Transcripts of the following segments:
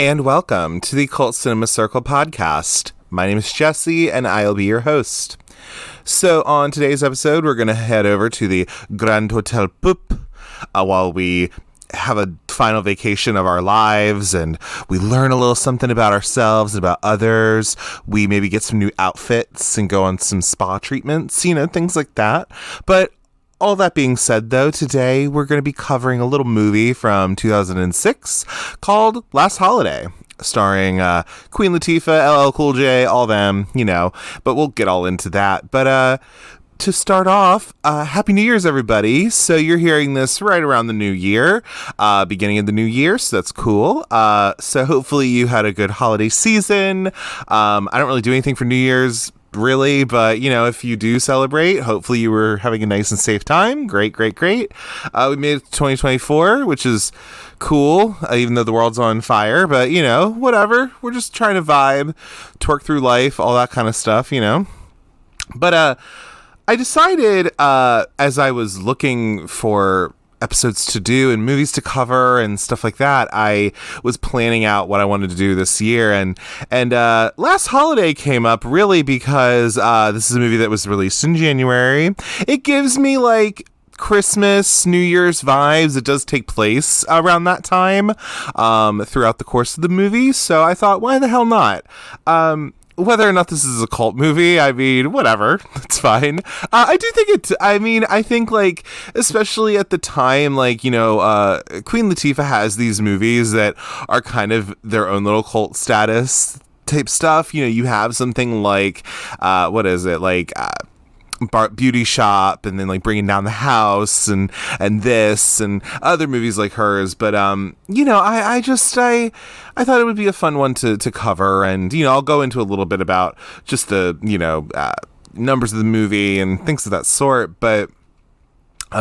And welcome to the Cult Cinema Circle podcast. My name is Jesse, and I'll be your host. So on today's episode, we're going to head over to the Grand Hotel Pupp while we have a final vacation of our lives, and we learn a little something about ourselves and about others. We maybe get some new outfits and go on some spa treatments, things like that. But all that being said, though, today we're going to be covering a little movie from 2006 called Last Holiday, starring Queen Latifah, LL Cool J, all them, but we'll get all into that. But to start off, Happy New Year's, everybody. So you're hearing this right around the new year, beginning of the new year, so that's cool. So hopefully you had a good holiday season. I don't really do anything for New Year's, really, but if you do celebrate, hopefully you were having a nice and safe time. Great. We made it to 2024, which is cool, even though the world's on fire, but whatever, we're just trying to vibe, twerk through life, all that kind of stuff, but I decided as I was looking for episodes to do and movies to cover and stuff like that, I was planning out what I wanted to do this year, and Last Holiday came up really because this is a movie that was released in January. It gives me like Christmas, New Year's vibes. It does take place around that time throughout the course of the movie, so I thought, why the hell not? Whether or not this is a cult movie, I mean, whatever, it's fine. I do think I think, like, especially at the time, like, Queen Latifah has these movies that are kind of their own little cult status type stuff. You have something like, Beauty Shop, and then like Bringing Down the House, and this and other movies like hers. But I thought it would be a fun one to cover, and I'll go into a little bit about just the numbers of the movie and things of that sort. But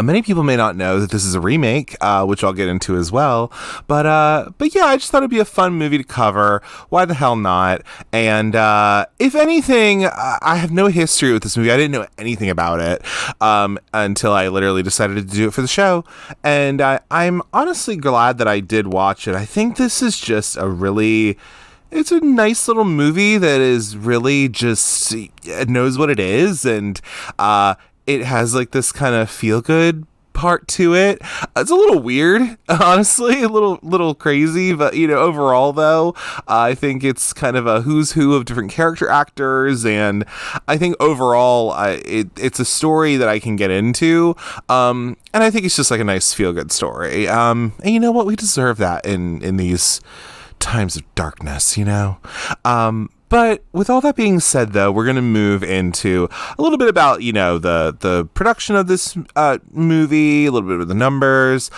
many people may not know that this is a remake, which I'll get into as well. But yeah, I just thought it'd be a fun movie to cover. Why the hell not? And if anything, I have no history with this movie. I didn't know anything about it until I literally decided to do it for the show. And I'm honestly glad that I did watch it. I think this is just it's a nice little movie that is really just, it knows what it is, and it has like this kind of feel-good part to it. It's a little weird, honestly, a little crazy, but overall though, I think it's kind of a who's who of different character actors, and I think overall it's a story that I can get into, and I think it's just like a nice feel-good story. And you know what? We deserve that in these times of darkness, But with all that being said, though, we're going to move into a little bit about, the production of this movie, a little bit of the numbers,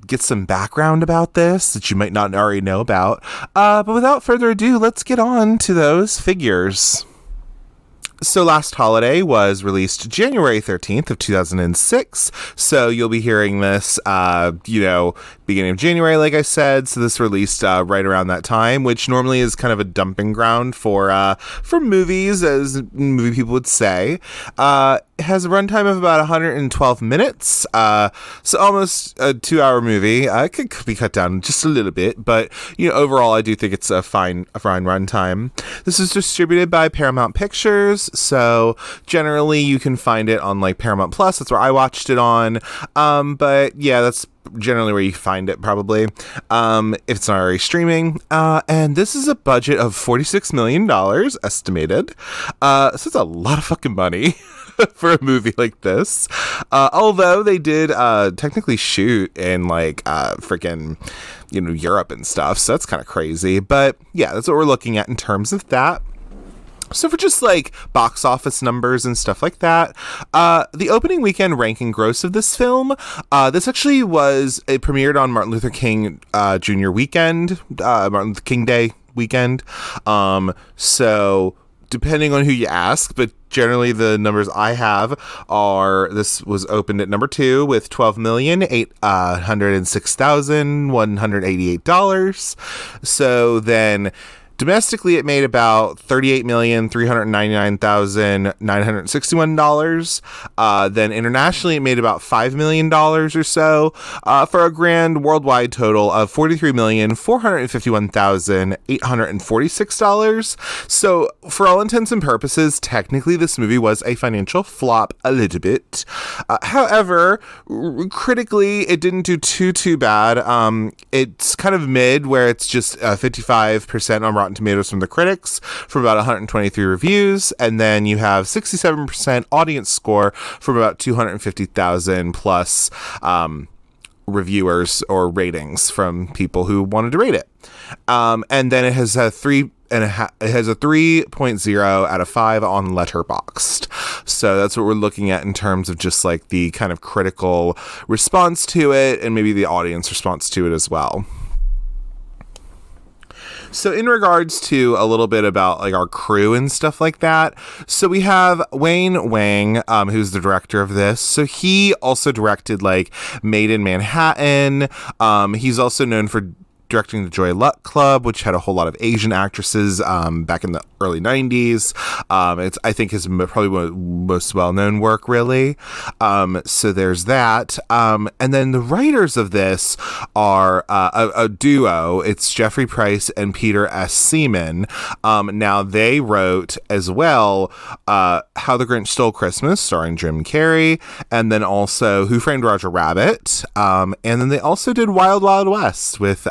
get some background about this that you might not already know about. But without further ado, let's get on to those figures. So Last Holiday was released January 13th of 2006. So you'll be hearing this, beginning of January, like I said. So this released right around that time, which normally is kind of a dumping ground for movies, as movie people would say. It has a runtime of about 112 minutes. So almost a 2-hour movie. It could be cut down just a little bit, but overall, I do think it's a fine runtime. This is distributed by Paramount Pictures. So generally you can find it on like Paramount Plus. That's where I watched it on. But yeah, that's generally where you find it probably, if it's not already streaming. And this is a budget of $46 million estimated. So it's a lot of fucking money for a movie like this. Although they did technically shoot in like freaking Europe and stuff. So that's kind of crazy. But yeah, that's what we're looking at in terms of that. So for just like box office numbers and stuff like that, the opening weekend ranking gross of this film, this actually it premiered on Martin Luther King Jr. weekend, Martin Luther King Day weekend. So depending on who you ask, but generally the numbers I have are, this was opened at number 2 with $12,806,188. So then Domestically, it made about $38,399,961. Then internationally, it made about $5 million or so, for a grand worldwide total of $43,451,846. So, for all intents and purposes, technically, this movie was a financial flop a little bit. However, critically, it didn't do too bad. It's kind of mid, where it's just 55% on Rotten Tomatoes from the critics, from about 123 reviews, and then you have 67% audience score from about 250,000 plus reviewers or ratings from people who wanted to rate it. And then it has a 3.0 out of 5 on Letterboxd. So that's what we're looking at in terms of just like the kind of critical response to it, and maybe the audience response to it as well. So in regards to a little bit about like our crew and stuff like that, so we have Wayne Wang, who's the director of this. So he also directed like Made in Manhattan. He's also known for directing the Joy Luck Club, which had a whole lot of Asian actresses back in the early 90s. It's, I think, his probably most well-known work, really. So there's that. And then the writers of this are a duo. It's Jeffrey Price and Peter S. Seaman. Now, they wrote as well How the Grinch Stole Christmas, starring Jim Carrey, and then also Who Framed Roger Rabbit. And then they also did Wild Wild West with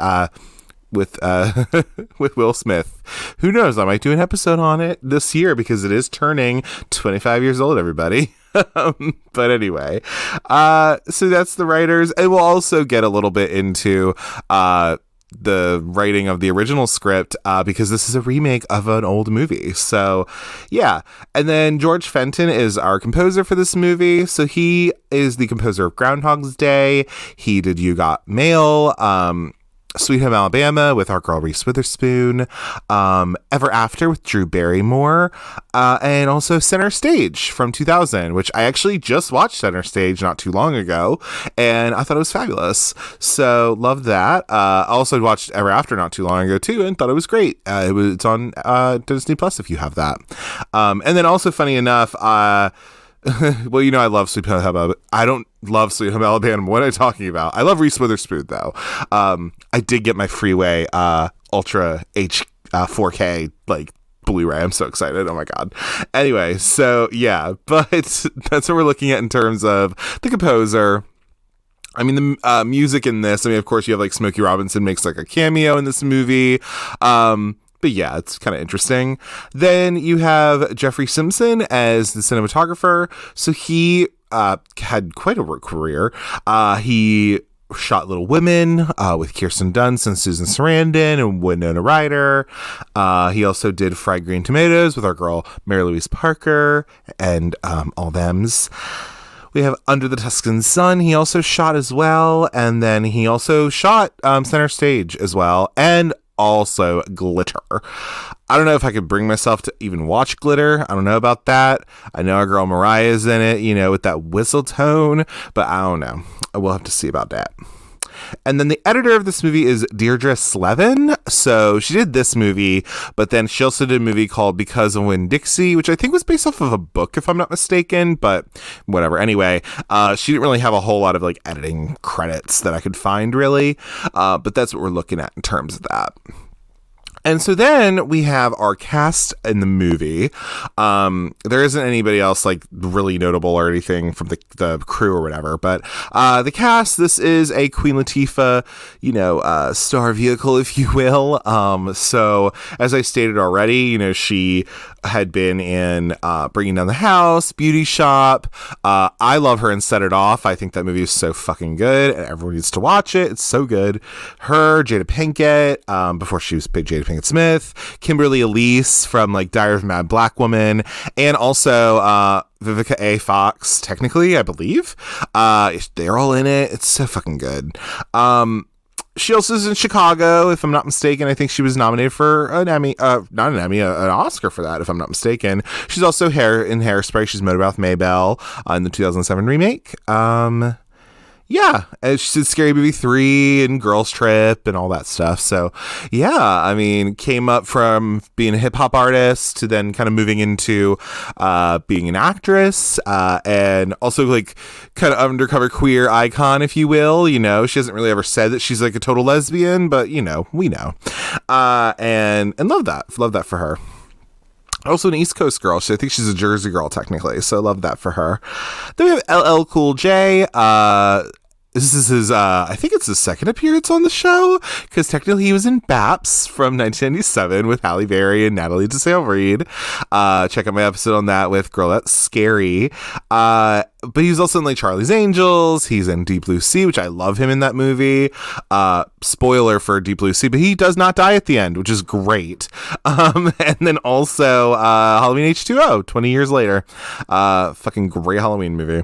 Will Smith. Who knows? I might do an episode on it this year because it is turning 25 years old, everybody. But anyway, so that's the writers. And we'll also get a little bit into the writing of the original script because this is a remake of an old movie. So yeah. And then George Fenton is our composer for this movie. So he is the composer of Groundhog's Day. He did You Got Mail, Sweet Home Alabama with our girl Reese Witherspoon, Ever After with Drew Barrymore, and also Center Stage from 2000, which I actually just watched Center Stage not too long ago, and I thought it was fabulous. So loved that. I also watched Ever After not too long ago too, and thought it was great. It's on Disney Plus if you have that. And then also, funny enough, well, you know, I love Sweet Home Alabama. I don't love Sweet Home Alabama. What am I talking about? I love Reese Witherspoon, though. I did get my Freeway Ultra H 4K like Blu-ray. I'm so excited. Oh my god. Anyway, so yeah, but that's what we're looking at in terms of the composer. I mean, the music in this. I mean, of course, you have like Smokey Robinson makes like a cameo in this movie. But yeah, it's kind of interesting. Then you have Jeffrey Simpson as the cinematographer. So he had quite a career. He shot Little Women with Kirsten Dunst and Susan Sarandon and Winona Ryder. He also did Fried Green Tomatoes with our girl Mary Louise Parker and all thems. We have Under the Tuscan Sun. He also shot as well. And then he also shot Center Stage as well. And also Glitter. I don't know if I could bring myself to even watch Glitter. I don't know about that. I know our girl Mariah's in it, you know, with that whistle tone, but I don't know. We'll have to see about that. And then the editor of this movie is Deirdre Slevin. So she did this movie, but then she also did a movie called Because of Winn-Dixie, which I think was based off of a book, if I'm not mistaken, but whatever. Anyway, she didn't really have a whole lot of like editing credits that I could find, really. But that's what we're looking at in terms of that. And so then we have our cast in the movie. There isn't anybody else like really notable or anything from the crew or whatever, but the cast, this is a Queen Latifah, you know, star vehicle, if you will. So as I stated already, you know, she had been in Bringing Down the House, Beauty Shop. I love her in Set It Off. I think that movie is so fucking good, and everyone needs to watch it. It's so good. Her, Jada Pinkett, before she was Jada Pinkett Smith, Kimberly Elise from like Diary of a Mad Black Woman, and also Vivica A. Fox, technically, I believe. They're all in it. It's so fucking good. She also is in Chicago, if I'm not mistaken. I think she was nominated for an Emmy, not an Emmy, an Oscar for that, if I'm not mistaken. She's also in Hairspray. She's Motorbouth Maybelle in the 2007 remake. Yeah, and she did Scary Movie 3 and Girls Trip and all that stuff. So, yeah, I mean, came up from being a hip-hop artist to then kind of moving into being an actress and also, like, kind of undercover queer icon, if you will. You know, she hasn't really ever said that she's, like, a total lesbian, but, you know, we know. And love that. Love that for her. Also an East Coast girl. I think she's a Jersey girl, technically. So I love that for her. Then we have LL Cool J. This is his, I think it's his second appearance on the show, because technically he was in Baps from 1997 with Halle Berry and Natalie Desselle-Reid. Check out my episode on that with Girl That's Scary. But he's also in, like, Charlie's Angels. He's in Deep Blue Sea, which I love him in that movie. Spoiler for Deep Blue Sea, but he does not die at the end, which is great. And then also Halloween H2O, 20 years later. Fucking great Halloween movie.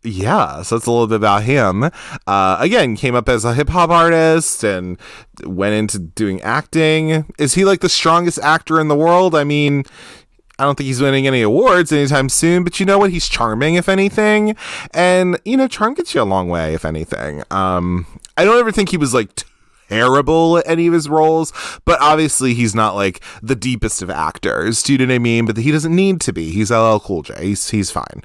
Yeah, so that's a little bit about him. Again, came up as a hip-hop artist and went into doing acting. Is he, like, the strongest actor in the world? I mean, I don't think he's winning any awards anytime soon, but you know what? He's charming, if anything. And, you know, charm gets you a long way, if anything. I don't ever think he was, like, terrible at any of his roles, but obviously he's not, like, the deepest of actors. Do you know what I mean? But he doesn't need to be. He's LL Cool J. He's fine.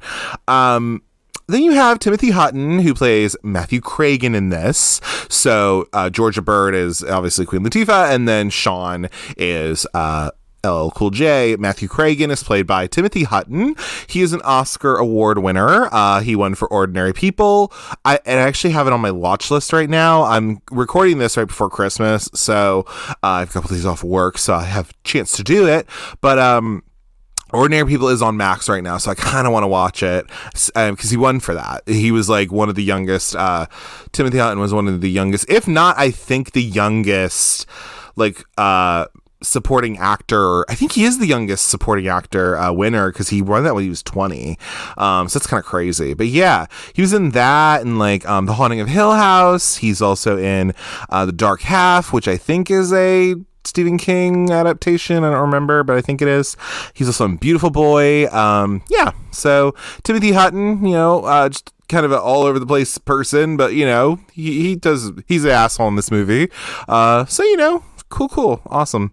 Then you have Timothy Hutton, who plays Matthew Cragen in this. So Georgia Bird is obviously Queen Latifah, and then Sean is LL Cool J. Matthew Cragen is played by Timothy Hutton. He is an Oscar Award winner. He won for Ordinary People. I actually have it on my watch list right now. I'm recording this right before Christmas, so I have a couple days off work, so I have a chance to do it. But Ordinary People is on Max right now, so I kind of want to watch it because he won for that. He was, like, one of the youngest. Timothy Hutton was one of the youngest, if not, I think the youngest, like, supporting actor. I think he is the youngest supporting actor winner because he won that when he was 20. So that's kind of crazy. But yeah, he was in that and, like, The Haunting of Hill House. He's also in The Dark Half, which I think is a Stephen King adaptation. I don't remember, but I think it is. He's also in Beautiful Boy. Yeah, so Timothy Hutton, you know, just kind of an all over the place person, but, you know, he's an asshole in this movie. So, you know, cool, awesome.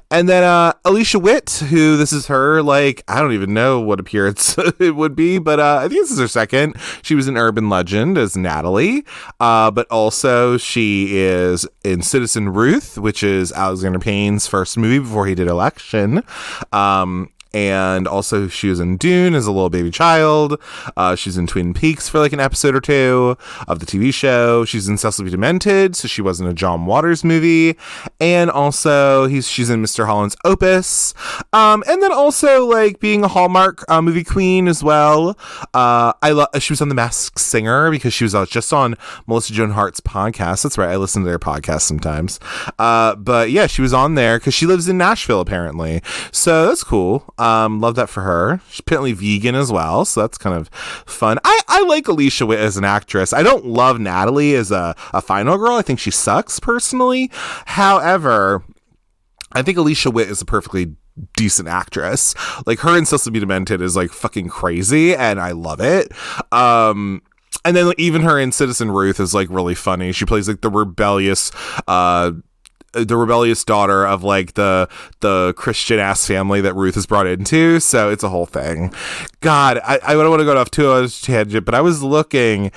And then Alicia Witt, who this is her, like, I don't even know what appearance it would be, but I think this is her second. She was in Urban Legend as Natalie, but also she is in Citizen Ruth, which is Alexander Payne's first movie before he did Election. And also she was in Dune as a little baby child. She's in Twin Peaks for, like, an episode or two of the TV show. She's in Cecil B. Demented, so she was in a John Waters movie. And also she's in Mr. Holland's Opus. And then also, like, being a Hallmark movie queen as well. She was on The Masked Singer because she was just on Melissa Joan Hart's podcast. That's right, I listen to their podcast sometimes. But yeah, she was on there because she lives in Nashville apparently. So that's cool. Love that for her. She's apparently vegan as well, so that's kind of fun. I like Alicia Witt as an actress. I don't love Natalie as a final girl. I think she sucks personally. However, I think Alicia Witt is a perfectly decent actress. Like, her in Cecil B. Demented is, like, fucking crazy, and I love it. And then, like, even her in Citizen Ruth is, like, really funny. She plays, like, the rebellious daughter of, like, the Christian ass family that Ruth is brought into. So it's a whole thing. God, I don't want to go off too much tangent, but I was looking.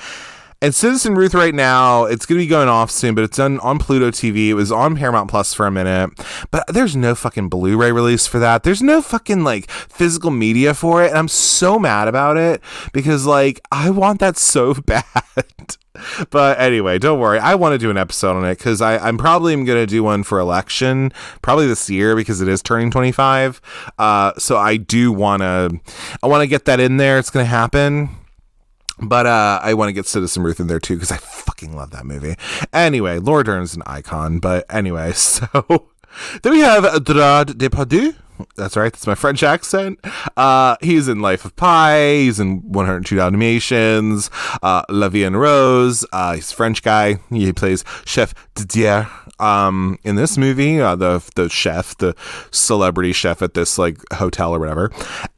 And Citizen Ruth right now, it's going to be going off soon, but it's on Pluto TV. It was on Paramount Plus for a minute, but there's no fucking Blu-ray release for that. There's no fucking, like, physical media for it, and I'm so mad about it because, like, I want that so bad. But anyway, don't worry. I want to do an episode on it because I'm probably going to do one for Election, probably this year because it is turning 25. So I want to get that in there. It's going to happen. But I want to get Citizen Ruth in there too because I fucking love that movie. Anyway, Laura Dern is an icon. But anyway, so then we have Gerard Depardieu That's right. That's my French accent. He's in Life of Pi. He's in 102 Dalmatians. La Vie en Rose. He's a French guy. He plays Chef Didier. In this movie, the chef, the celebrity chef at this like hotel or whatever.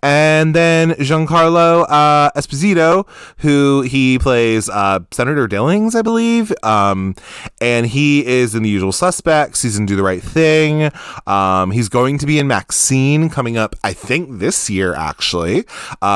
And then Giancarlo Esposito, who he plays Senator Dillings, I believe. And he is in The Usual Suspects. He's in Do the Right Thing. He's going to be in Maxine coming up, I think, this year, actually,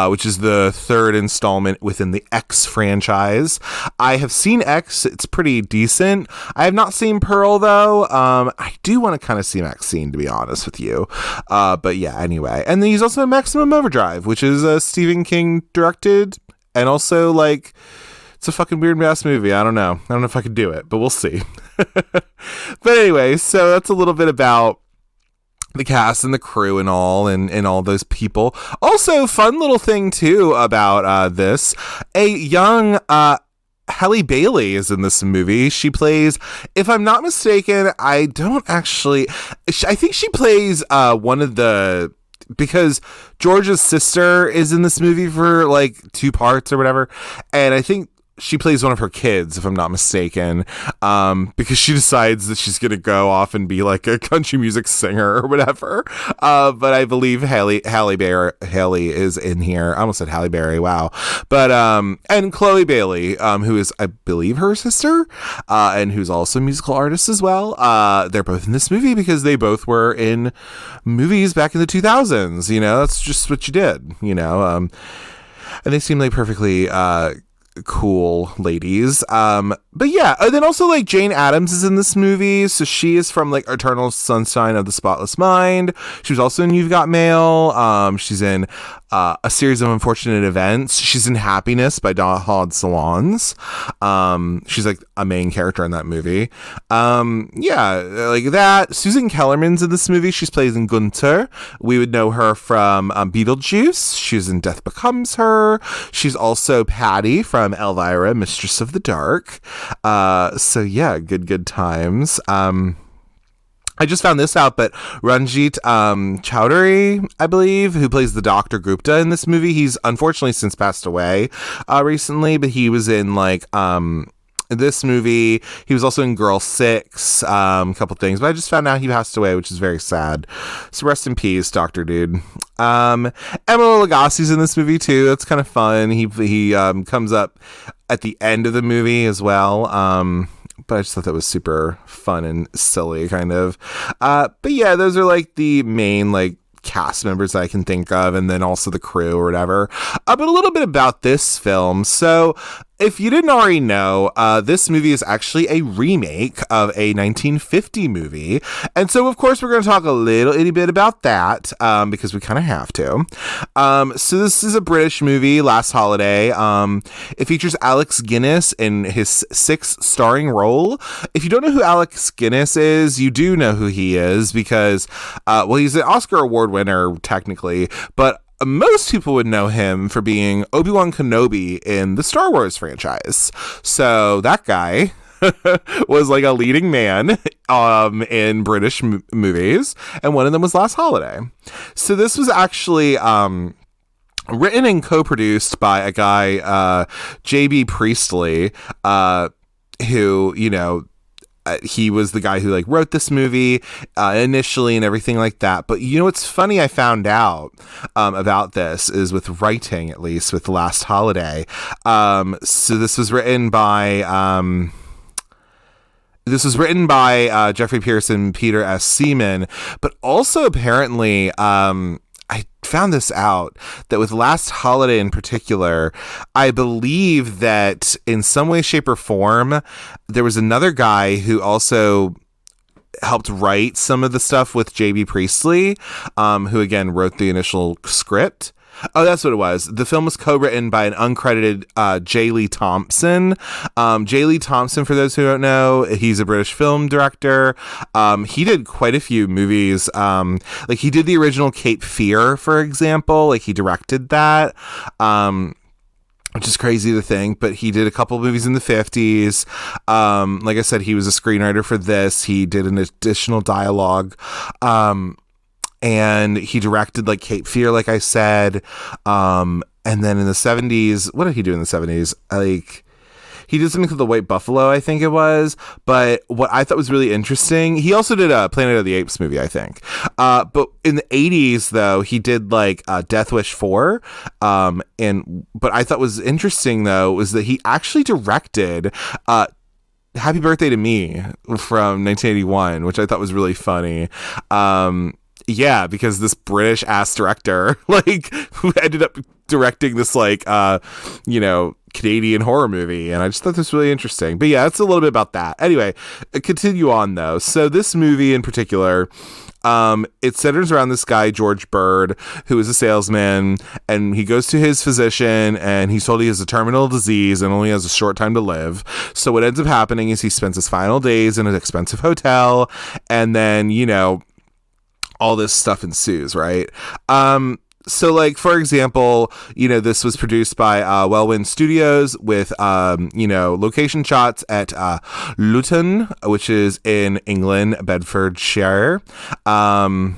which is the third installment within the X franchise. I have seen X. It's pretty decent. I have not seen Pearl, though. I do want to kind of see Maxine, to be honest with you. But yeah, anyway. And then he's also in Maximum Overdrive, which is a Stephen King directed, and also, like, it's a fucking weird ass movie. I don't know if I could do it, but we'll see. But anyway, so that's a little bit about the cast and the crew and all those people. Also, fun little thing too about this, a young Halle Bailey is in this movie. She plays, if I'm not mistaken, I think she plays one of the, because George's sister is in this movie for like 2 parts or whatever, and I think she plays one of her kids, if I'm not mistaken, because she decides that she's going to go off and be like a country music singer or whatever. But I believe Halle is in here. I almost said Halle Berry. Wow. But, and Chloe Bailey, who is, I believe, her sister, and who's also a musical artist as well. They're both in this movie because they both were in movies back in the 2000s. You know, that's just what you did, you know, and they seem like perfectly, cool ladies. But yeah, and then also like Jane Addams is in this movie, so she is from like Eternal Sunshine of the Spotless Mind. She was also in You've Got Mail. She's in A Series of Unfortunate Events. She's in Happiness by Dahad Salons. She's like a main character in that movie. Yeah, like that. Susan Kellerman's in this movie. She's plays in Gunther. We would know her from Beetlejuice. She's in Death Becomes Her. She's also Patty from Elvira, Mistress of the Dark. So yeah, good times. I just found this out, but Ranjit Chowdhury, I believe, who plays the Dr. Gupta in this movie, he's unfortunately since passed away recently, but he was in like this movie. He was also in Girl 6, a couple things, but I just found out he passed away, which is very sad. So rest in peace, Dr. Dude. Emma Lagasse's in this movie too. That's kind of fun. He comes up at the end of the movie as well. But I just thought that was super fun and silly, kind of. But yeah, those are like the main like cast members that I can think of, and then also the crew or whatever. But a little bit about this film. So if you didn't already know, this movie is actually a remake of a 1950 movie. And so, of course, we're going to talk a little itty bit about that, because we kind of have to. So this is a British movie, Last Holiday. It features Alex Guinness in his 6th starring role. If you don't know who Alex Guinness is, you do know who he is because, well, he's an Oscar Award winner, technically, but most people would know him for being Obi-Wan Kenobi in the Star Wars franchise. So that guy was like a leading man in British movies, and one of them was Last Holiday. So this was actually written and co-produced by a guy, J.B. Priestley, who, you know, he was the guy who like wrote this movie initially and everything like that. But you know what's funny I found out about this is with writing, at least with Last Holiday. So this was written by Jeffrey Pierce and Peter S. Seaman, but also apparently I found this out that with Last Holiday in particular, I believe that in some way, shape, or form, there was another guy who also helped write some of the stuff with J.B. Priestley, who again wrote the initial script. Oh, that's what it was. The film was co-written by an uncredited J. Lee Thompson. J. Lee Thompson, for those who don't know, he's a British film director. He did quite a few movies. Like he did the original Cape Fear, for example. Like he directed that. Which is crazy to think, but he did a couple movies in the 50s. Like I said, he was a screenwriter for this. He did an additional dialogue. and he directed like Cape Fear, like I said. And then in the 70s, what did he do in the 70s? Like, he did something called The White Buffalo, I think it was. But what I thought was really interesting, he also did a Planet of the Apes movie, I think. But in the 80s, though, he did like Death Wish 4. But I thought was interesting, though, was that he actually directed Happy Birthday to Me from 1981, which I thought was really funny. Yeah, because this British ass director, like, who ended up directing this, like, Canadian horror movie, and I just thought this was really interesting. But yeah, it's a little bit about that. Anyway, continue on though. So this movie in particular, it centers around this guy, George Bird, who is a salesman, and he goes to his physician and he's told he has a terminal disease and only has a short time to live. So what ends up happening is he spends his final days in an expensive hotel, and then, all this stuff ensues, right? So, like, for example, this was produced by Wellwind Studios with, location shots at Luton, which is in England, Bedfordshire. And,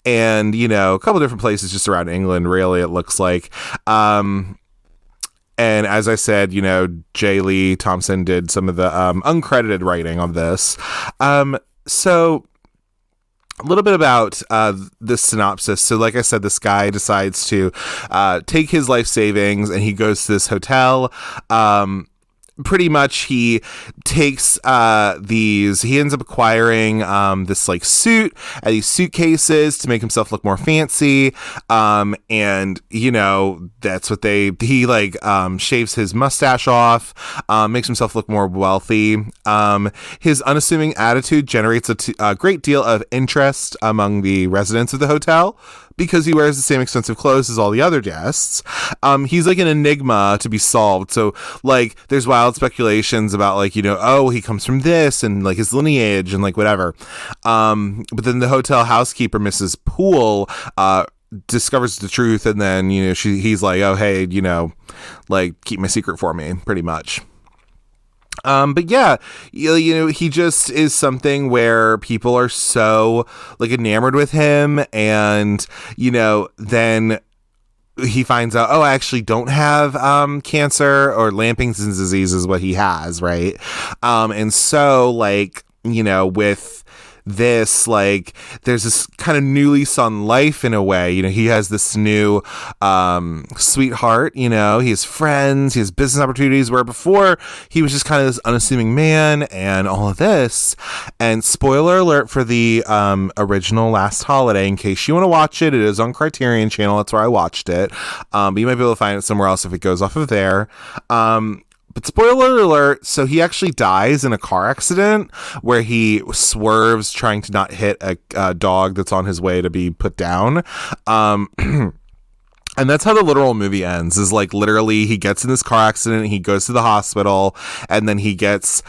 a couple different places just around England, really, it looks like. And as I said, J. Lee Thompson did some of the uncredited writing on this. So a little bit about this synopsis. So like I said, this guy decides to take his life savings and he goes to this hotel. Pretty much he takes he ends up acquiring this like suit and these suitcases to make himself look more fancy. And that's what he like shaves his mustache off, makes himself look more wealthy. His unassuming attitude generates a great deal of interest among the residents of the hotel, because he wears the same expensive clothes as all the other guests. He's like an enigma to be solved. So like there's wild speculations about like, he comes from this and like his lineage and like whatever. But then the hotel housekeeper, Mrs. Poole, discovers the truth, and then, he's like, oh, hey, like keep my secret for me, pretty much. But yeah, he just is something where people are so like enamored with him, and then he finds out, oh, I actually don't have cancer, or Lampington's disease is what he has, right? And so like, with this, like, there's this kind of new lease on life in a way. He has this new sweetheart, he has friends, he has business opportunities, where before he was just kind of this unassuming man and all of this. And spoiler alert for the original Last Holiday, in case you want to watch it, it is on Criterion Channel. That's where I watched it. But you might be able to find it somewhere else if it goes off of there. But spoiler alert, so he actually dies in a car accident where he swerves trying to not hit a dog that's on his way to be put down. And that's how the literal movie ends, is like literally he gets in this car accident, he goes to the hospital, and then he dies,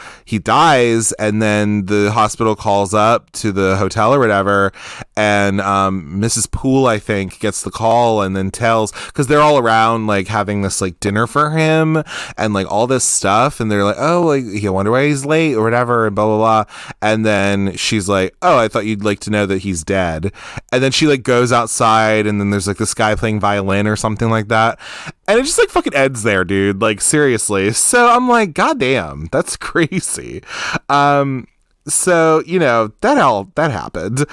and then the hospital calls up to the hotel or whatever, and Mrs. Poole, I think, gets the call and then tells, because they're all around like having this like dinner for him and like all this stuff, and they're like, oh, like, you wonder why he's late or whatever, and blah blah blah. And then she's like, oh, I thought you'd like to know that he's dead. And then she like goes outside, and then there's like this guy playing violin or something like that, and it just like fucking ends there, dude, like seriously. So I'm like, goddamn, that's crazy. So that happened.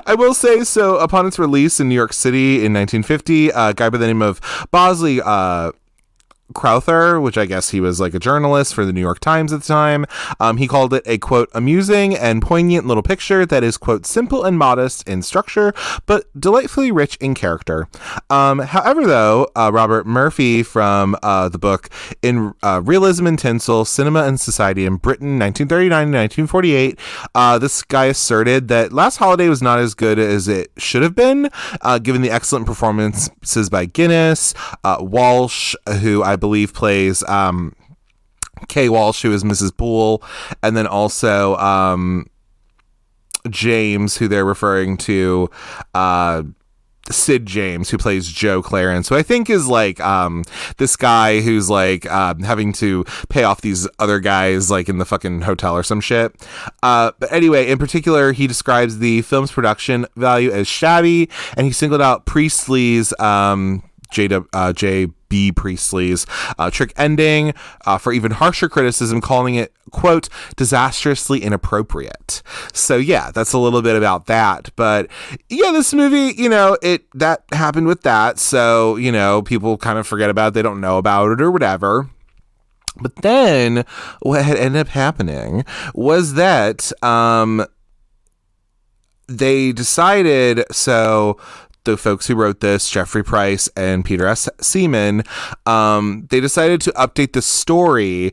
I will say, so upon its release in New York City in 1950, a guy by the name of Bosley Crowther, which I guess he was like a journalist for the New York Times at the time, he called it a, quote, amusing and poignant little picture that is, quote, simple and modest in structure, but delightfully rich in character. However, though, Robert Murphy from the book In Realism and Tinsel, Cinema and Society in Britain, 1939 to 1948, this guy asserted that Last Holiday was not as good as it should have been, given the excellent performances by Guinness, Walsh, who I believe plays Kay Walsh, who is Mrs. Poole, and then also James, who they're referring to Sid James, who plays Joe Clarence, who I think is like this guy who's like having to pay off these other guys like in the fucking hotel or some shit. But anyway, in particular, he describes the film's production value as shabby, and he singled out Priestley's J.B. Priestley's trick ending for even harsher criticism, calling it, quote, disastrously inappropriate. So yeah, that's a little bit about that. But yeah, this movie, you know, that happened with that. So, you know, people kind of forget about it. They don't know about it or whatever. But then what had ended up happening was that they decided, so the folks who wrote this, Jeffrey Price and Peter S. Seaman, they decided to update the story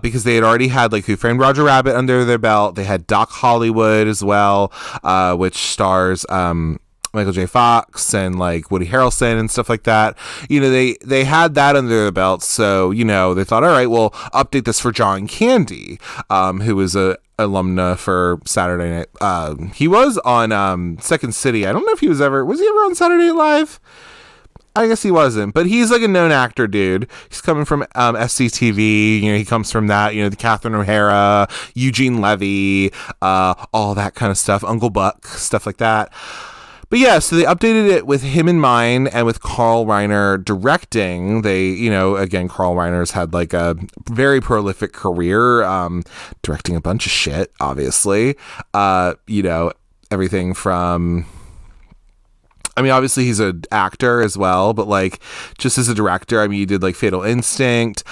because they had already had like Who Framed Roger Rabbit under their belt. They had Doc Hollywood as well, which stars Michael J. Fox and like Woody Harrelson and stuff like that. You know, they had that under their belt. So, you know, they thought, all right, we'll update this for John Candy, who was a alumna for Saturday Night. He was on Second City. I don't know if was he ever on Saturday Night Live? I guess he wasn't, but he's like a known actor, dude. He's coming from SCTV. You know, he comes from that, you know, the Catherine O'Hara, Eugene Levy, all that kind of stuff. Uncle Buck, stuff like that. But yeah, so they updated it with him in mind and with Carl Reiner directing. They, you know, again, Carl Reiner's had like a very prolific career, directing a bunch of shit, obviously. You know, everything from, I mean, obviously he's an actor as well, but like just as a director, I mean, he did like Fatal Instinct.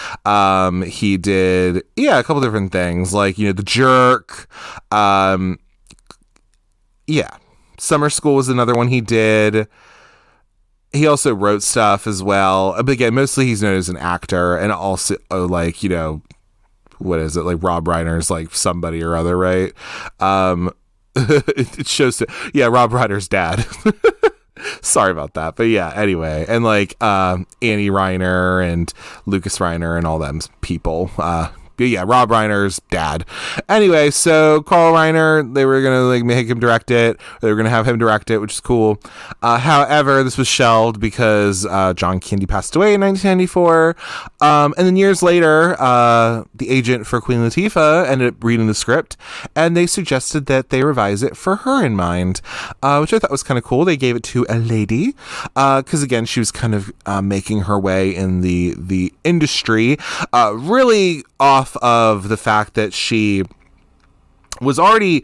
He did, yeah, a couple different things like, you know, The Jerk. Yeah. Summer School was another one he did. He also wrote stuff as well. But again, mostly he's known as an actor, and also like, you know, what is it? Like Rob Reiner's like somebody or other, right? It shows to, yeah, Rob Reiner's dad. Sorry about that. But yeah, anyway. And like Annie Reiner and Lucas Reiner and all them people. But yeah, Rob Reiner's dad. Anyway, so Carl Reiner, they were gonna like make him direct it. They were gonna have him direct it, which is cool. However, this was shelved because John Candy passed away in 1994. And then years later, the agent for Queen Latifah ended up reading the script, and they suggested that they revise it for her in mind, which I thought was kind of cool. They gave it to a lady, because again, she was kind of making her way in the industry, really off of the fact that she already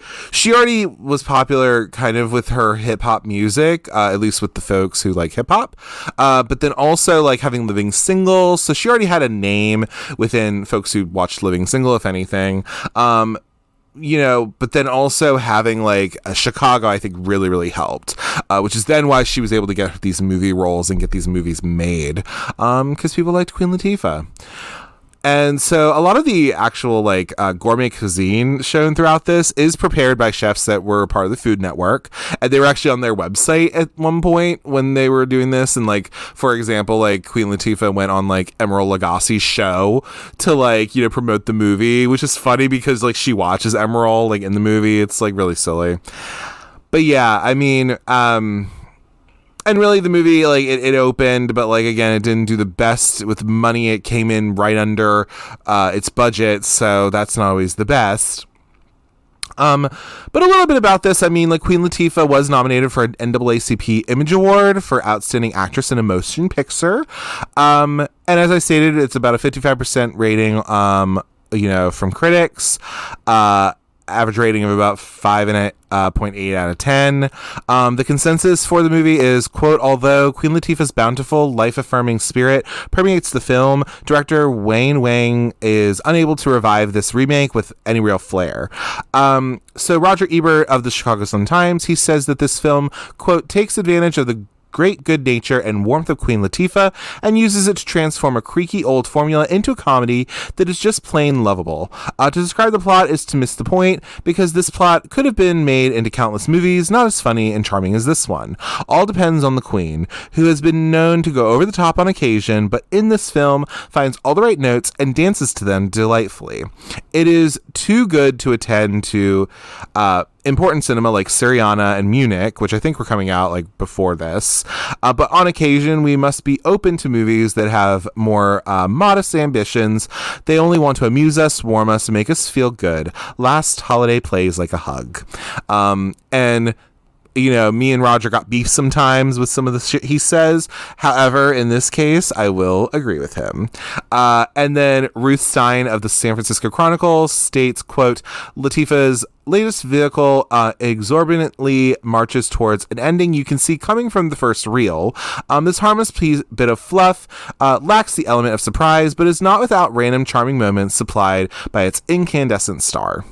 was popular kind of with her hip hop music, at least with the folks who like hip hop, but then also like having Living Single. So she already had a name within folks who watched Living Single, if anything. You know, but then also having like Chicago, I think really, really helped, which is then why she was able to get these movie roles and get these movies made, because people liked Queen Latifah. And so a lot of the actual like gourmet cuisine shown throughout this is prepared by chefs that were part of the Food Network, and they were actually on their website at one point when they were doing this. And like, for example, like Queen Latifah went on like Emeril Lagasse's show to like, you know, promote the movie, which is funny because like she watches Emeril like in the movie. It's like really silly. But yeah, I mean, and really the movie, like it opened, but like, again, it didn't do the best with money. It came in right under its budget. So that's not always the best. But a little bit about this. I mean, like Queen Latifah was nominated for an NAACP Image Award for Outstanding Actress in a Motion Picture. And as I stated, it's about a 55% rating, you know, from critics. Average rating of about 5.8 out of 10. The consensus for the movie is, quote, although Queen Latifah's bountiful, life-affirming spirit permeates the film, director Wayne Wang is unable to revive this remake with any real flair. So Roger Ebert of the Chicago Sun-Times, he says that this film, quote, takes advantage of the great good nature and warmth of Queen Latifah and uses it to transform a creaky old formula into a comedy that is just plain lovable. To describe the plot is to miss the point, because this plot could have been made into countless movies not as funny and charming as this one. All depends on the Queen, who has been known to go over the top on occasion, but in this film finds all the right notes and dances to them delightfully. It is too good to attend to. important cinema like Syriana and Munich, which I think were coming out like before this. But on occasion, we must be open to movies that have more modest ambitions. They only want to amuse us, warm us, and make us feel good. Last holiday plays like a hug. And you know, me and Roger got beef sometimes with some of the shit he says. However, in this case, I will agree with him. And then Ruth Stein of the San Francisco Chronicle states, quote, Latifah's latest vehicle exorbitantly marches towards an ending you can see coming from the first reel. This harmless bit of fluff lacks the element of surprise, but is not without random charming moments supplied by its incandescent star.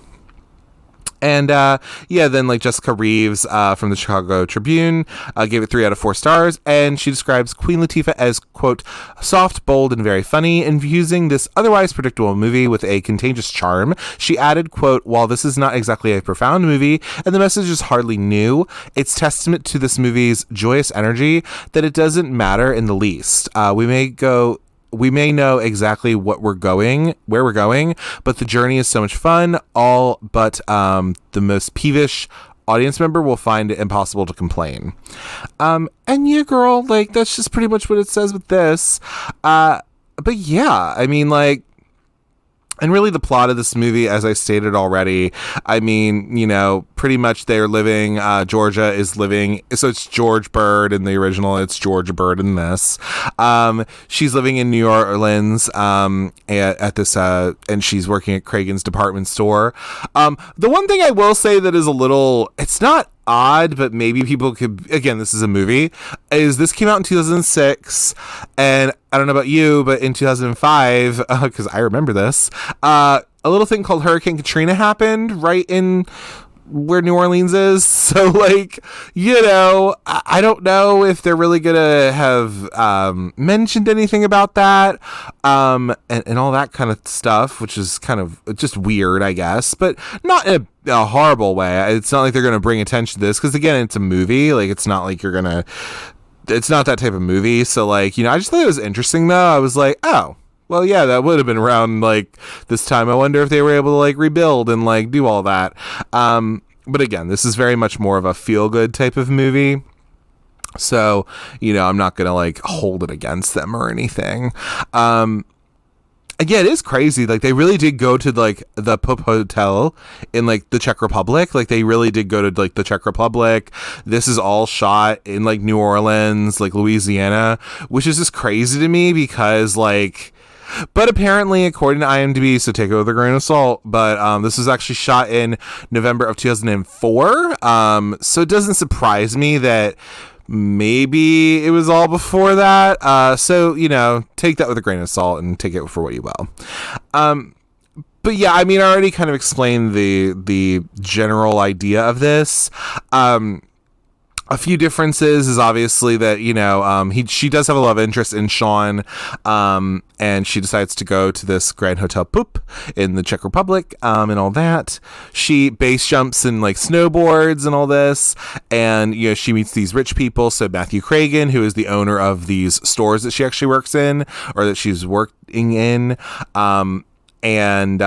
And then like Jessica Reeves from the Chicago Tribune gave it 3 out of 4 stars, and she describes Queen Latifah as, quote, soft, bold, and very funny, infusing this otherwise predictable movie with a contagious charm. She added, quote, while this is not exactly a profound movie and the message is hardly new, it's testament to this movie's joyous energy that it doesn't matter in the least. We may know exactly where we're going, but the journey is so much fun. All but the most peevish audience member will find it impossible to complain. And yeah, girl, like that's just pretty much what it says with this. But yeah, I mean, like, and really the plot of this movie, as I stated already, I mean, you know, pretty much they're living, Georgia is living, so it's George Bird in the original, it's Georgia Bird in this. She's living in New Orleans at this, and she's working at Cragen's department store. The one thing I will say that is a little, it's not odd, but maybe people could, again, this is a movie, is this came out in 2006, and I don't know about you, but in 2005, because I remember this, a little thing called Hurricane Katrina happened right in where New Orleans is. So, like, you know, I don't know if they're really gonna have mentioned anything about that, and all that kind of stuff, which is kind of just weird, I guess, but not in a horrible way. It's not like they're gonna bring attention to this, because again, it's a movie. Like, it's not like it's not that type of movie. So, like, you know, I just thought it was interesting, though. I was like, oh, well, yeah, that would have been around, like, this time. I wonder if they were able to, like, rebuild and, like, do all that. But again, this is very much more of a feel-good type of movie. So, you know, I'm not going to, like, hold it against them or anything. Again, it is crazy. Like, they really did go to, like, the Pupp Hotel in, like, the Czech Republic. Like, they really did go to, like, the Czech Republic. This is all shot in, like, New Orleans, like, Louisiana, which is just crazy to me because, like, but apparently, according to IMDb, so take it with a grain of salt, but this was actually shot in November of 2004. So it doesn't surprise me that maybe it was all before that. So, you know, take that with a grain of salt and take it for what you will. But yeah, I mean, I already kind of explained the general idea of this. A few differences is obviously that, you know, she does have a love interest in Sean, and she decides to go to this Grand Hotel Pupp in the Czech Republic, and all that. She base jumps and, like, snowboards and all this, and, you know, she meets these rich people. So Matthew Cragen, who is the owner of these stores that she actually works in, or that she's working in, and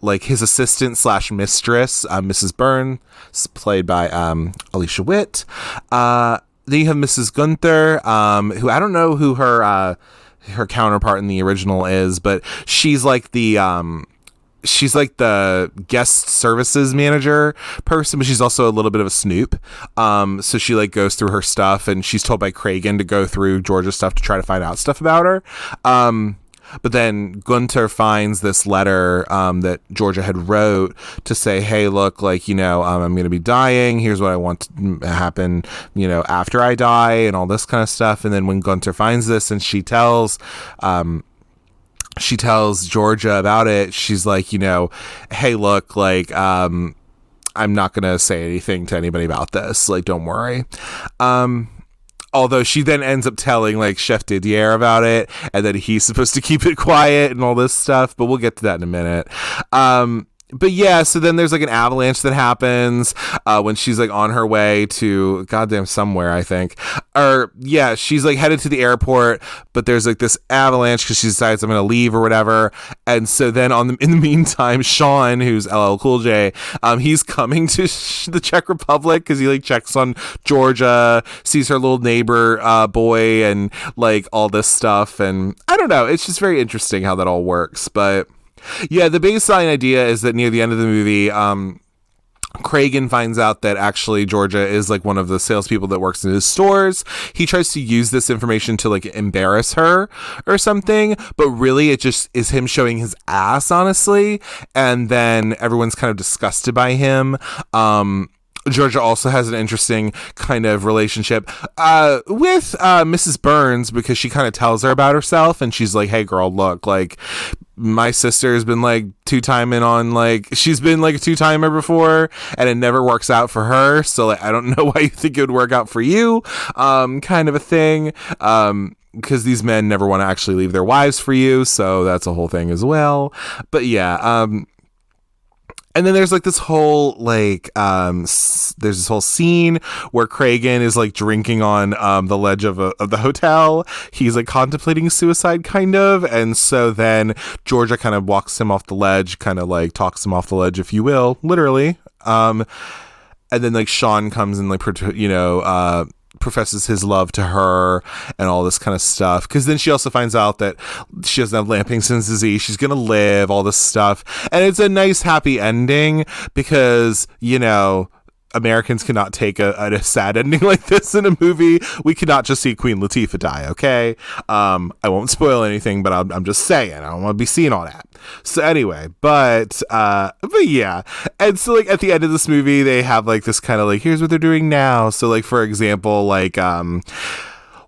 like his assistant / mistress, Mrs. Byrne, played by Alicia Witt. Then you have Mrs. Gunther, who I don't know who her counterpart in the original is, but she's like the guest services manager person, but she's also a little bit of a snoop. So she, like, goes through her stuff, and she's told by Cragen to go through Georgia's stuff to try to find out stuff about her. But then Gunter finds this letter that Georgia had wrote to say, hey, look, like, you know, I'm going to be dying. Here's what I want to happen, you know, after I die and all this kind of stuff. And then when Gunter finds this and she tells Georgia about it, she's like, you know, hey, look, like, I'm not going to say anything to anybody about this. Like, don't worry. Although she then ends up telling, like, Chef Didier about it, and then he's supposed to keep it quiet and all this stuff, but we'll get to that in a minute. but yeah, so then there's like an avalanche that happens when she's like on her way to goddamn somewhere, I think. Or yeah, she's like headed to the airport, but there's like this avalanche because she decides I'm gonna leave or whatever. And so then in the meantime, Sean, who's LL Cool J, he's coming to the Czech Republic because he like checks on Georgia, sees her little neighbor boy, and like all this stuff. And I don't know, it's just very interesting how that all works, but. Yeah, the baseline idea is that near the end of the movie, Cragen finds out that actually Georgia is like one of the salespeople that works in his stores. He tries to use this information to like embarrass her or something, but really it just is him showing his ass, honestly. And then everyone's kind of disgusted by him. Georgia also has an interesting kind of relationship with Mrs. Burns because she kind of tells her about herself and she's like, hey girl, look, like my sister has been like two-timing on like she's been like a two-timer before and it never works out for her, so like I don't know why you think it would work out for you, kind of a thing, because these men never want to actually leave their wives for you, so that's a whole thing as well. But yeah, and then there's like this whole like there's this whole scene where Cragen is like drinking on the ledge of the hotel. He's like contemplating suicide kind of, and so then Georgia kind of walks him off the ledge, kind of like talks him off the ledge, if you will, literally. And then like Sean comes and like professes his love to her and all this kind of stuff, because then she also finds out that she doesn't have Lampington's disease, she's gonna live, all this stuff, and it's a nice happy ending because Americans cannot take a sad ending like this in a movie. We cannot just see Queen Latifah die, okay? I won't spoil anything, but I'm just saying, I don't want to be seeing all that. So anyway, but yeah. And so like at the end of this movie, they have like this kind of like, here's what they're doing now. So like, for example, like,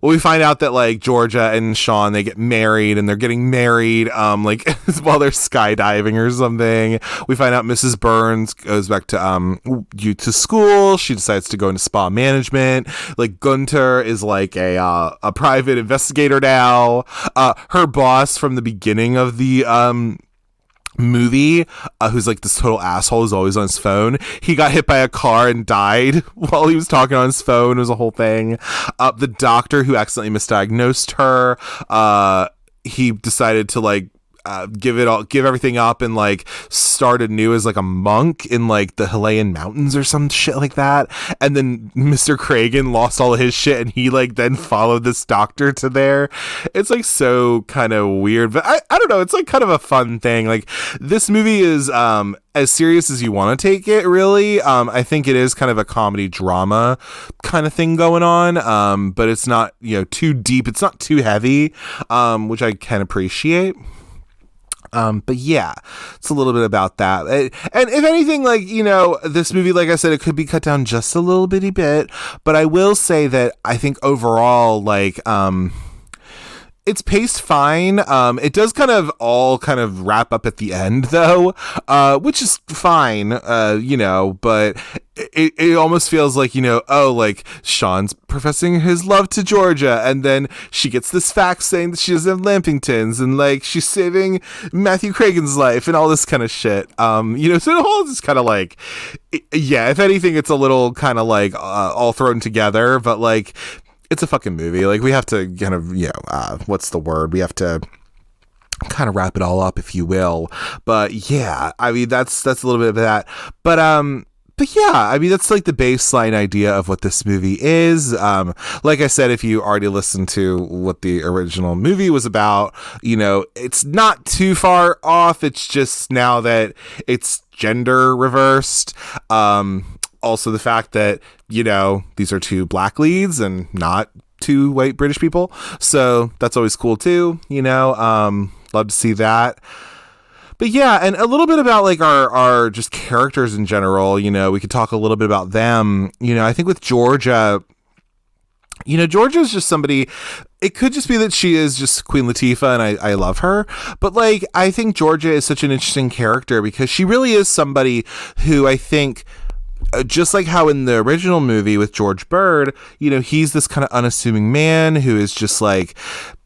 well, we find out that like Georgia and Sean, they get married and they're getting married like while they're skydiving or something. We find out Mrs. Burns goes back to school. She decides to go into spa management. Like Gunter is like a private investigator now. Her boss from the beginning of the movie, who's like this total asshole, is always on his phone. He got hit by a car and died while he was talking on his phone. It was a whole thing. The doctor who accidentally misdiagnosed her, he decided to like give everything up and like start anew as like a monk in like the Himalayan mountains or some shit like that. And then Mr. Cragen lost all of his shit and he like then followed this doctor to there. It's like so kind of weird, but I don't know, it's like kind of a fun thing. Like this movie is as serious as you want to take it, really. I think it is kind of a comedy drama kind of thing going on, but it's not too deep, it's not too heavy, which I can appreciate. But yeah, it's a little bit about that. And if anything, like, this movie, like I said, it could be cut down just a little bitty bit, but I will say that I think overall, like, it's paced fine. It does kind of wrap up at the end though, which is fine, but it almost feels like, like Sean's professing his love to Georgia and then she gets this fax saying that she doesn't have Lampington's and like she's saving Matthew Cragen's life and all this kind of shit. So it all is kind of like, yeah, if anything, it's a little kind of like all thrown together, but like, it's a fucking movie. Like we have to kind of, what's the word? We have to kind of wrap it all up, if you will. But yeah, I mean, that's a little bit of that. But yeah, I mean, that's like the baseline idea of what this movie is. Like I said, if you already listened to what the original movie was about, it's not too far off. It's just now that it's gender reversed. Also the fact that, these are two black leads and not two white British people. So that's always cool too, love to see that. But yeah, and a little bit about like our just characters in general, we could talk a little bit about them. I think with Georgia, Georgia is just somebody, it could just be that she is just Queen Latifah and I love her. But like, I think Georgia is such an interesting character because she really is somebody who I think, just like how in the original movie with George Bird, he's this kind of unassuming man who is just like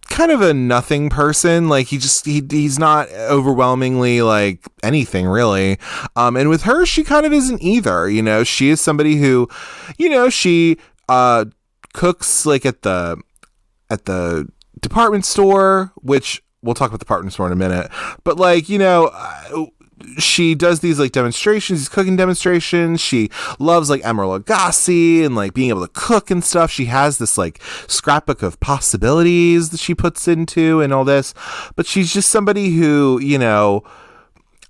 kind of a nothing person. Like he's not overwhelmingly like anything really. And with her, she kind of isn't either. You know, she is somebody who, you know, she cooks like at the department store, which we'll talk about the department store in a minute. But like, you know, she does these like demonstrations, these cooking demonstrations. She loves like Emerald Lagasse and like being able to cook and stuff. She has this like scrapbook of possibilities that she puts into and all this. But she's just somebody who, you know,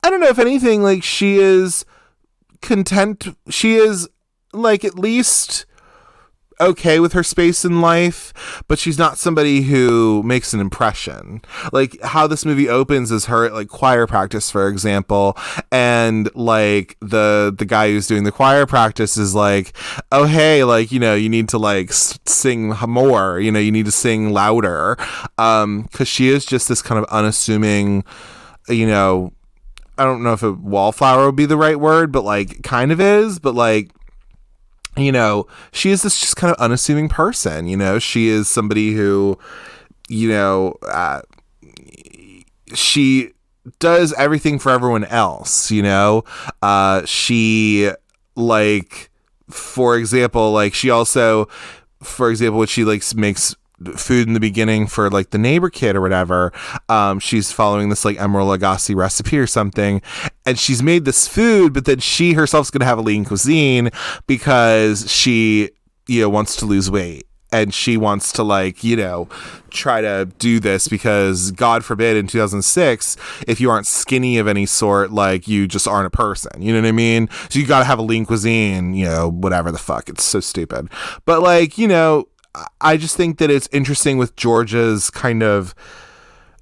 I don't know, if anything, like she is content. She is like at least okay with her space in life, but she's not somebody who makes an impression. Like how this movie opens is her at like choir practice, for example, and like the guy who's doing the choir practice is like, oh hey, like, you know, you need to like sing more, you know, you need to sing louder, because she is just this kind of unassuming, you know, I don't know if a wallflower would be the right word, but like kind of is, but like, you know, she is this just kind of unassuming person. You know, she is somebody who, you know, she does everything for everyone else. You know, she like, for example, like she also, for example, when she like makes food in the beginning for like the neighbor kid or whatever, she's following this like Emerald Lagasse recipe or something, and she's made this food, but then she herself's gonna have a lean cuisine because she, you know, wants to lose weight, and she wants to like, you know, try to do this because God forbid in 2006 if you aren't skinny of any sort, like you just aren't a person, you know what I mean? So you gotta have a lean cuisine, you know, whatever the fuck. It's so stupid. But like, you know, I just think that it's interesting with Georgia's kind of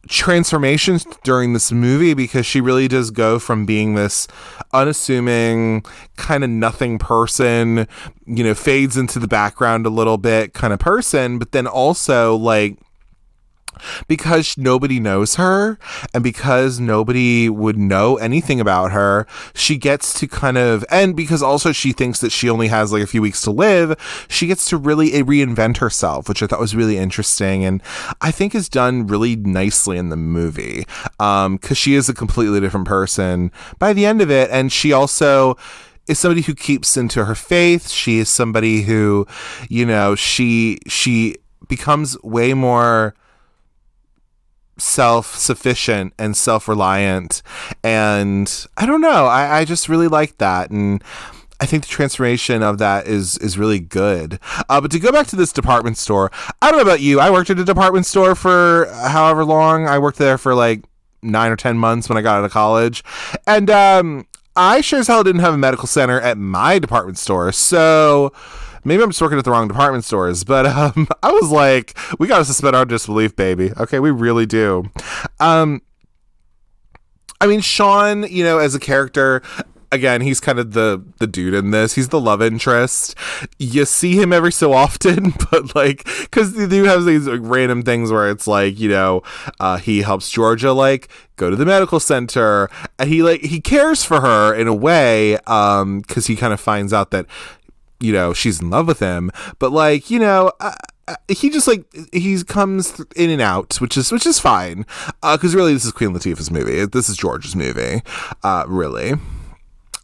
transformations during this movie, because she really does go from being this unassuming kind of nothing person, you know, fades into the background a little bit kind of person, but then also like, because nobody knows her and because nobody would know anything about her, she gets to kind of, and because also she thinks that she only has like a few weeks to live, she gets to really reinvent herself, which I thought was really interesting and I think is done really nicely in the movie, because she is a completely different person by the end of it. And she also is somebody who keeps into her faith. She is somebody who, you know, she becomes way more self-sufficient and self-reliant, and I don't know, I just really like that, and I think the transformation of that is really good. But to go back to this department store, I don't know about you, I worked at a department store for however long. I worked there for like 9 or 10 months when I got out of college, and I sure as hell didn't have a medical center at my department store, so maybe I'm just working at the wrong department stores, but I was like, we got to suspend our disbelief, baby. Okay, we really do. I mean, Sean, you know, as a character, again, he's kind of the dude in this. He's the love interest. You see him every so often, but like, because they do have these like, random things where it's like, you know, he helps Georgia like go to the medical center, and he cares for her in a way, because he kind of finds out that, you know, she's in love with him, but like, you know, he just like, he comes in and out, which is fine, because really this is Queen Latifah's movie. This is George's movie, really.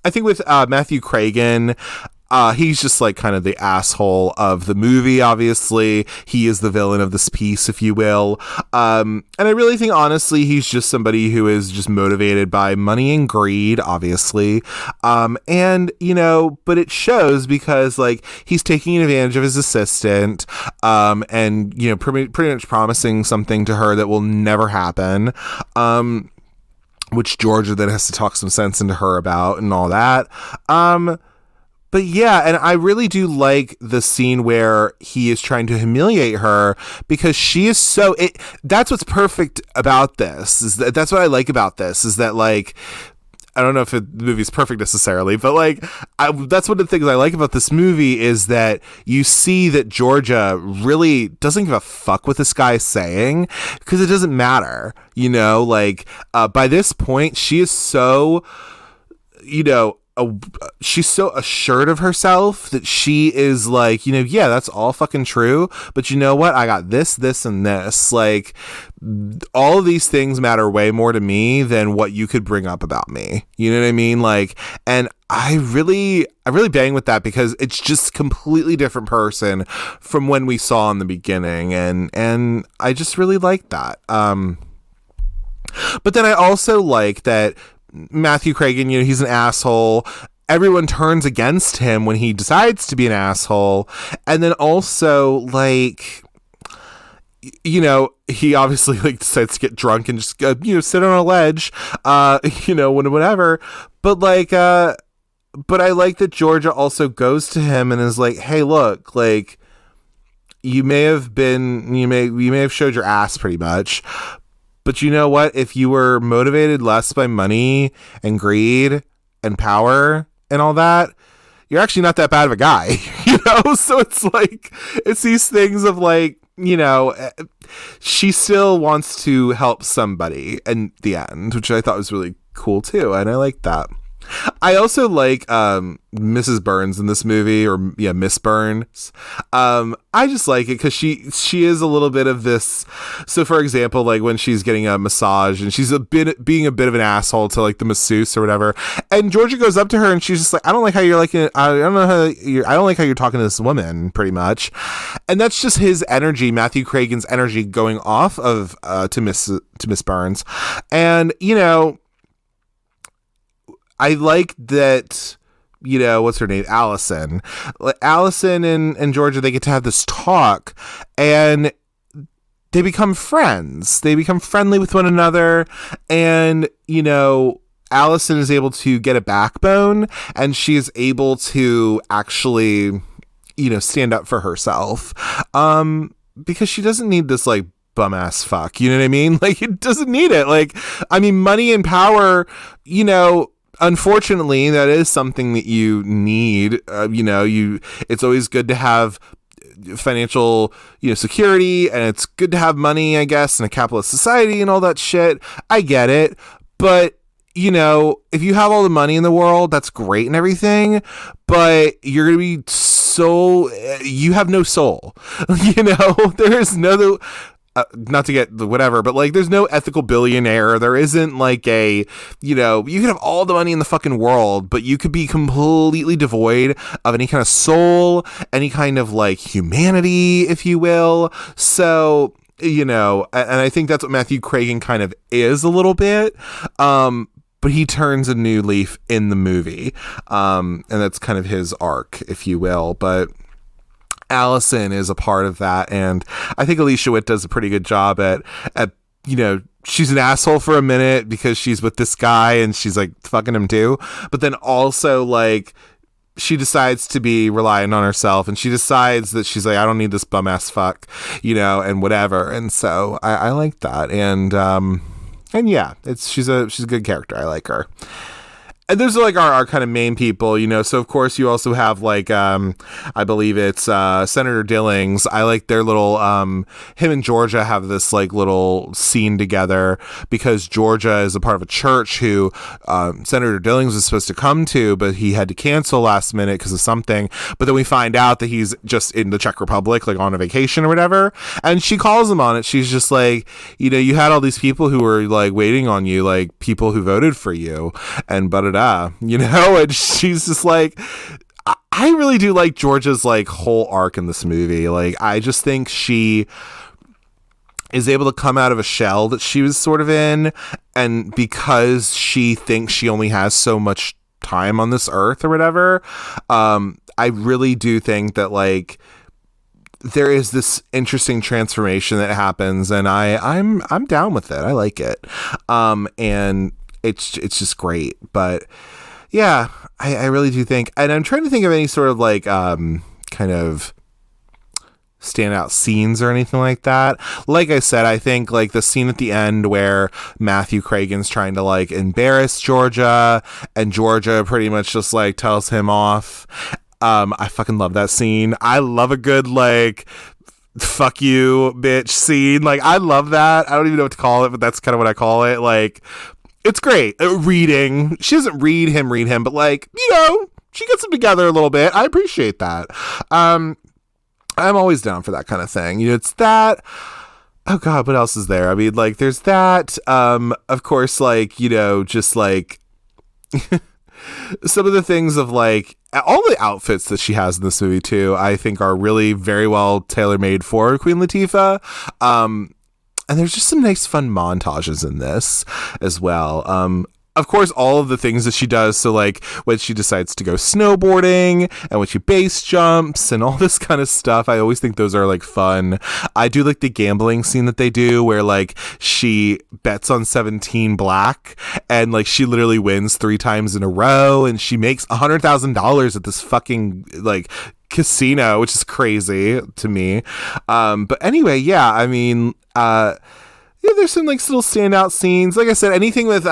I think with Matthew Cragen, he's just like kind of the asshole of the movie. Obviously, he is the villain of this piece, if you will. And I really think, honestly, he's just somebody who is just motivated by money and greed, obviously. And, you know, but it shows because like he's taking advantage of his assistant, and, you know, pretty much promising something to her that will never happen. Which Georgia then has to talk some sense into her about and all that. But yeah, and I really do like the scene where he is trying to humiliate her, because she is so, that's what's perfect about this, is that's what I like about this, is that like, I don't know if the movie's perfect necessarily, but like, that's one of the things I like about this movie, is that you see that Georgia really doesn't give a fuck what this guy's saying, because it doesn't matter, you know, like, by this point, she is so, you know, she's so assured of herself that she is like, yeah, that's all fucking true, but you know what, I got this and this, like all of these things matter way more to me than what you could bring up about me, you know what I mean? Like, and I really bang with that, because it's just completely different person from when we saw in the beginning, and I just really like that. But then I also like that Matthew Cragen, he's an asshole. Everyone turns against him when he decides to be an asshole. And then also, like, he obviously like decides to get drunk and just, sit on a ledge, whatever. But like, but I like that Georgia also goes to him and is like, hey, look, like, you may have showed your ass pretty much, but you know what? If you were motivated less by money and greed and power and all that, you're actually not that bad of a guy, So it's like, it's these things of like, she still wants to help somebody in the end, which I thought was really cool too. And I like that. I also like Mrs. Burns in this movie, or Miss Burns. I just like it because she is a little bit of this. So for example, like when she's getting a massage and she's being a bit of an asshole to like the masseuse or whatever, and Georgia goes up to her and she's just like, I don't like how you're like, I don't like how you're talking to this woman, pretty much. And that's just his energy, Matthew Cragen's energy, going off of to Miss Burns. And I like that, what's her name? Allison. Allison and Georgia, they get to have this talk, and they become friends. They become friendly with one another, and, Allison is able to get a backbone, and she is able to actually, stand up for herself, because she doesn't need this, like, bum ass fuck, you know what I mean? Like, it doesn't need it. Like, I mean, money and power, unfortunately, that is something that you need. It's always good to have financial, security, and it's good to have money, I guess, in a capitalist society and all that shit. I get it. But, if you have all the money in the world, that's great and everything, but you're going to be you have no soul. There is no, not to get the whatever, but like, there's no ethical billionaire. There isn't like a, you can have all the money in the fucking world, but you could be completely devoid of any kind of soul, any kind of like humanity, if you will. So, and I think that's what Matthew Cragen kind of is a little bit. But he turns a new leaf in the movie. And that's kind of his arc, if you will. But Allison is a part of that, and I think Alicia Witt does a pretty good job at she's an asshole for a minute because she's with this guy and she's like fucking him too, but then also like she decides to be reliant on herself, and she decides that she's like, I don't need this bum ass fuck, and whatever. And so I like that, and yeah, she's a good character. I like her. And those are like our kind of main people, So of course you also have like, I believe it's Senator Dillings. I like their little, him and Georgia have this like little scene together, because Georgia is a part of a church who Senator Dillings was supposed to come to, but he had to cancel last minute because of something. But then we find out that he's just in the Czech Republic, like on a vacation or whatever. And she calls him on it. She's just like, you had all these people who were like waiting on you, like people who voted for you, and and she's just like, I really do like Georgia's like whole arc in this movie. Like, I just think she is able to come out of a shell that she was sort of in, and because she thinks she only has so much time on this earth or whatever, I really do think that like there is this interesting transformation that happens, and I'm down with it. I like it. And it's just great. But yeah, I really do think, and I'm trying to think of any sort of like kind of standout scenes or anything like that. Like I said, I think like the scene at the end where Matthew Cragen's trying to like embarrass Georgia, and Georgia pretty much just like tells him off. I fucking love that scene. I love a good like fuck you bitch scene. Like, I love that. I don't even know what to call it, but that's kind of what I call it. Like, It's great. Reading. She doesn't read him, but like, she gets them together a little bit. I appreciate that. I'm always down for that kind of thing. It's that. Oh God, what else is there? I mean, like, there's that. Of course, like, just like some of the things of like all the outfits that she has in this movie too, I think are really very well tailor-made for Queen Latifah. And there's just some nice fun montages in this as well. Of course, all of the things that she does. So like when she decides to go snowboarding and when she base jumps and all this kind of stuff, I always think those are like fun. I do like the gambling scene that they do where like she bets on 17 black and like she literally wins 3 times in a row and she makes $100,000 at this fucking like casino, which is crazy to me. But anyway, yeah, I mean, yeah, there's some like little standout scenes. Like I said, anything with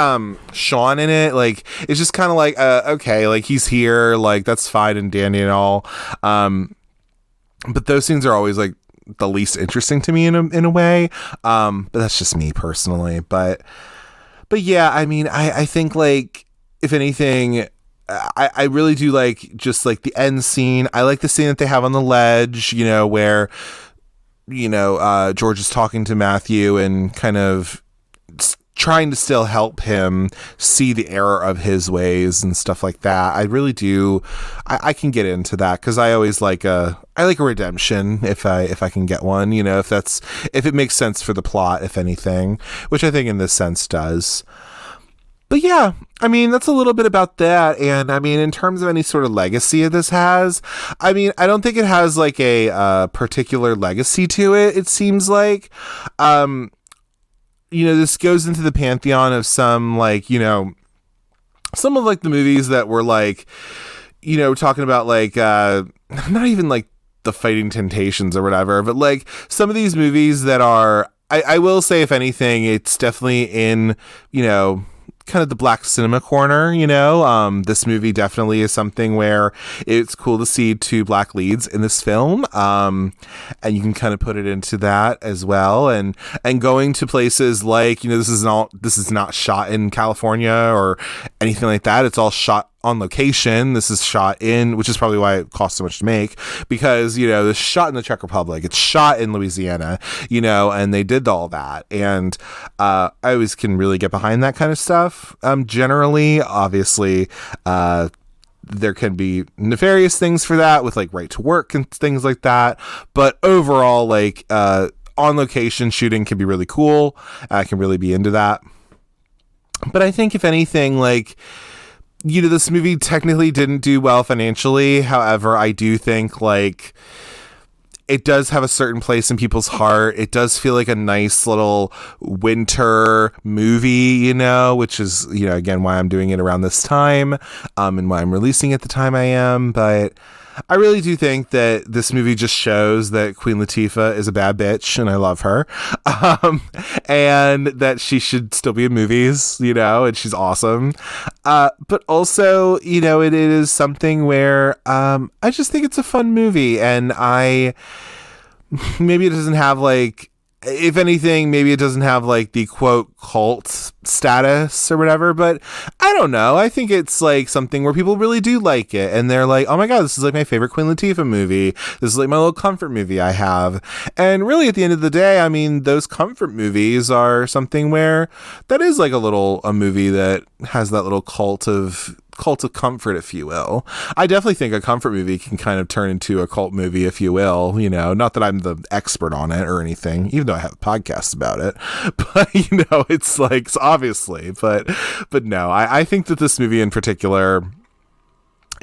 Sean in it, like it's just kind of like okay, like he's here, like that's fine and dandy and all. But those scenes are always like the least interesting to me in a way. But that's just me personally. But yeah, I mean, I think like if anything, I really do like just like the end scene. I like the scene that they have on the ledge, where George is talking to Matthew and kind of trying to still help him see the error of his ways and stuff like that. I really do. I can get into that because I always like a redemption if I can get one, if it makes sense for the plot, if anything, which I think in this sense does. But yeah, I mean, that's a little bit about that. And I mean, in terms of any sort of legacy this has, I mean, I don't think it has like a particular legacy to it. It seems like, this goes into the pantheon of some like, some of like the movies that were like, talking about like, not even like the Fighting Temptations or whatever, but like some of these movies that are, I will say, if anything, it's definitely in, kind of the black cinema corner, this movie definitely is something where it's cool to see 2 black leads in this film. And you can kind of put it into that as well. And going to places like, this is not shot in California or anything like that. It's all shot on location. This is shot in, which is probably why it costs so much to make, because it's shot in the Czech Republic, it's shot in Louisiana, and they did all that. And I always can really get behind that kind of stuff. Generally, obviously, there can be nefarious things for that with like right to work and things like that, but overall, like on location shooting can be really cool. I can really be into that. But I think if anything, like, this movie technically didn't do well financially. However, I do think like it does have a certain place in people's heart. It does feel like a nice little winter movie, which is, again, why I'm doing it around this time, and why I'm releasing it the time I am. But I really do think that this movie just shows that Queen Latifah is a bad bitch and I love her. And that she should still be in movies, and she's awesome. But also, it is something where I just think it's a fun movie, and maybe it doesn't have like, if anything, maybe it doesn't have like the quote cult status or whatever, but I don't know. I think it's like something where people really do like it and they're like, oh my God, this is like my favorite Queen Latifah movie. This is like my little comfort movie I have. And really at the end of the day, I mean, those comfort movies are something where that is like a movie that has that little cult of comfort, if you will. I definitely think a comfort movie can kind of turn into a cult movie, if you will, not that I'm the expert on it or anything, even though I have a podcast about it, but it's like, obviously, but no, I think that this movie in particular,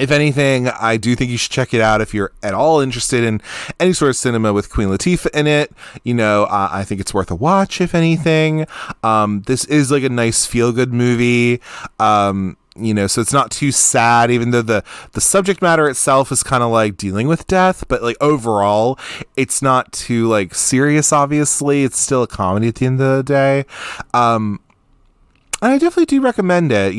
if anything, I do think you should check it out if you're at all interested in any sort of cinema with Queen Latifah in it. I think it's worth a watch, if anything. This is like a nice feel-good movie. So it's not too sad, even though the subject matter itself is kind of like dealing with death, but like overall, it's not too like serious, obviously. It's still a comedy at the end of the day. And I definitely do recommend it.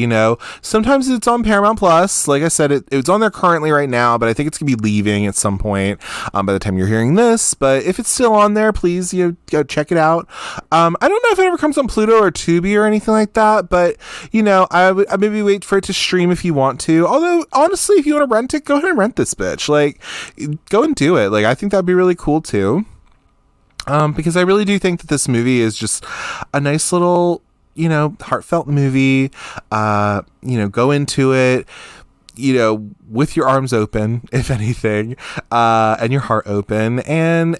Sometimes it's on Paramount Plus. Like I said, it's on there currently right now, but I think it's going to be leaving at some point by the time you're hearing this. But if it's still on there, please, go check it out. I don't know if it ever comes on Pluto or Tubi or anything like that, but, I maybe wait for it to stream if you want to. Although, honestly, if you want to rent it, go ahead and rent this bitch. Like, go and do it. Like, I think that'd be really cool, too. Because I really do think that this movie is just a nice little, heartfelt movie. Go into it, with your arms open, if anything, and your heart open, and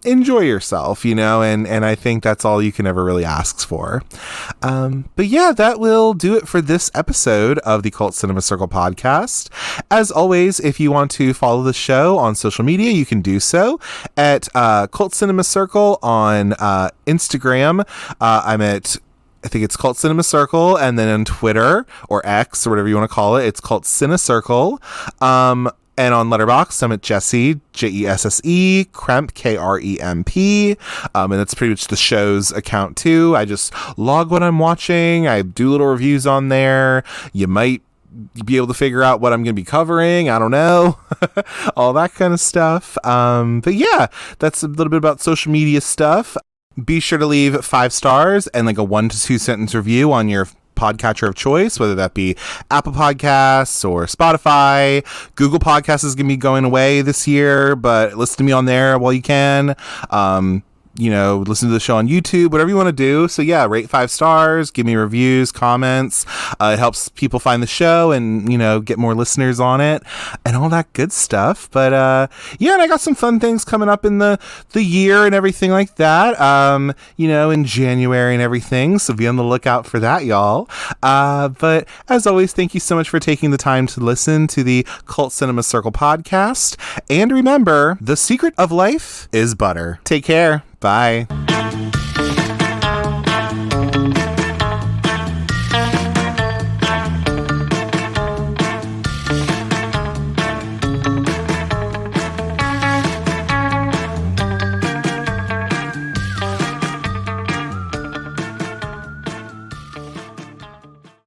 enjoy yourself, and I think that's all you can ever really ask for. But yeah, that will do it for this episode of the Cult Cinema Circle podcast. As always, if you want to follow the show on social media, you can do so at Cult Cinema Circle on Instagram. I think it's Cult Cinema Circle, and then on Twitter or X or whatever you want to call it, it's Cult Cine Circle. And on Letterboxd, I'm at Jesse, Jesse, Kremp, Kremp. And that's pretty much the show's account too. I just log what I'm watching. I do little reviews on there. You might be able to figure out what I'm going to be covering. I don't know. All that kind of stuff. But yeah, that's a little bit about social media stuff. Be sure to leave 5 stars and like a 1 to 2 sentence review on your podcatcher of choice, whether that be Apple Podcasts or Spotify. Google Podcasts is going to be going away this year, but listen to me on there while you can. Listen to the show on YouTube, whatever you want to do. So yeah, rate 5 stars, give me reviews, comments. It helps people find the show and, get more listeners on it and all that good stuff. But, yeah, and I got some fun things coming up in the year and everything like that, in January and everything. So be on the lookout for that, y'all. But as always, thank you so much for taking the time to listen to the Cult Cinema Circle podcast. And remember, the secret of life is butter. Take care. Bye.